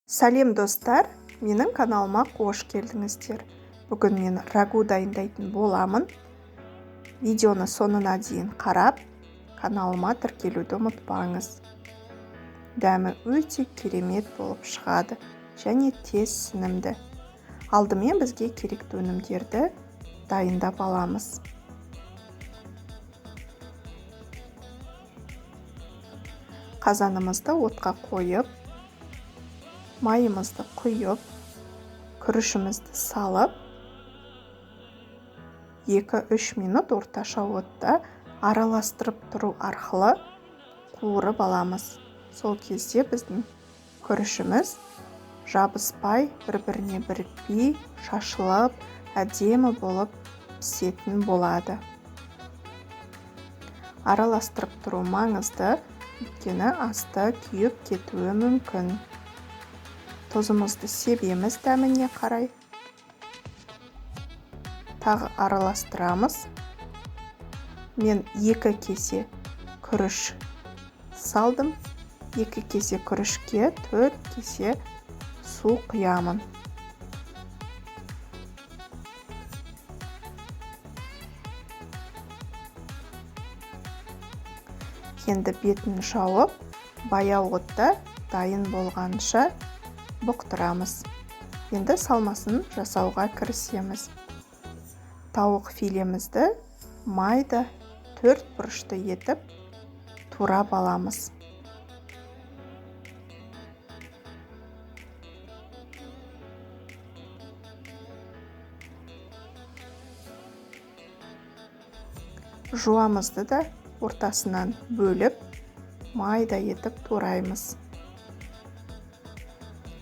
Сәлем достар, менің каналыма қош келдіңіздер. Бүгін мен рагу дайындайтын боламын. Видеоны соңына дейін қарап, каналыма тіркелуді ұмытпаңыз. Дәмі өте керемет болып шығады және тез сіңімді. Алдымен бізге керекті өнімдерді дайындап аламыз. Қазанымызды отқа қойып, майымызды құйып, күрішімізді салып, 2-3 минут орташа отта араластырып тұру арқылы қуырып аламыз. Сол кезде біздің күрішіміз жабыспай, бір-біріне бірікпей, шашылып, әдемі болып пісетін болады. Араластырып тұру маңызды, өйткені асты күйіп кетуі мүмкін. Тұзымызды себеміз дәміне қарай. Тағы араластырамыз. Мен 2 кесе күріш салдым. 2 кесе күрішке 4 кесе су құямын. Енді бетін жауып, баяу отта дайын болғанша бұқтырамыз. Енді салмасын жасауға кірісеміз. Тауық филемізді майда 4 бұрышты етіп турап аламыз. Жуамызды да ортасынан бөліп, майда етіп тураймыз.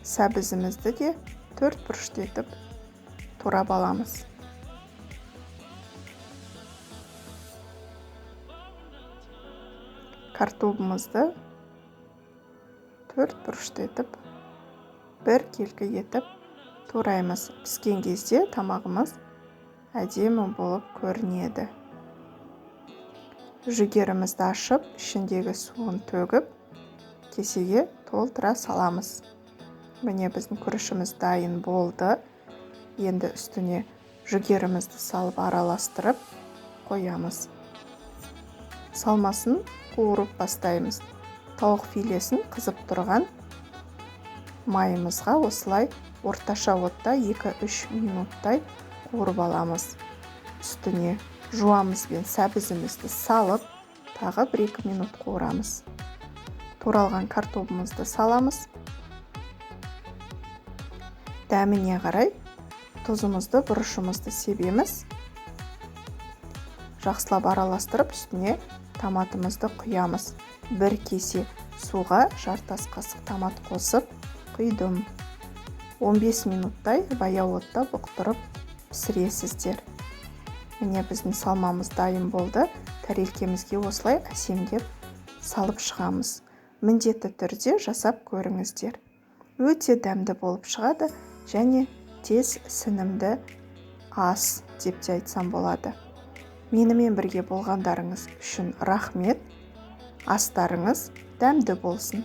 Сәбізімізді де 4 бұрышты етіп турап аламыз. Картобымызды 4 бұрышты етіп, бір келкі етіп тураймыз. Піскен кезде тамағымыз әдемі болып көрінеді. Жүгерімізді ашып, ішіндегі суын төгіп, кесеге толтыра саламыз. Міне біздің күрішіміз дайын болды. Енді үстіне жүгерімізді салып араластырып қоямыз. Салмасын қуырып бастаймыз. Тауық филесін қызып тұрған майымызға осылай орташа отта 2-3 минуттай қуырып аламыз. Үстіне жуамыз бен сәбізімізді салып, тағы 1-2 минут қуырамыз. Туралған картобымызды саламыз. Дәміне қарай тұзымызды, бұрышымызды себеміз. Жақсылап араластырып, үстіне томатымызды құямыз. 1 кесе суға жартас қасық томат қосып құйдым. 15 минуттай баяу отта бұқтырып пісіресіздер. Міне біздің салмамыз дайын болды. Тәрелкемізге осылай әсемдеп салып шығамыз. Міндетті түрде жасап көріңіздер. Өте дәмді болып шығады және тез сіңімді ас деп те айтсам болады. Менімен бірге болғандарыңыз үшін рахмет. Астарыңыз дәмді болсын.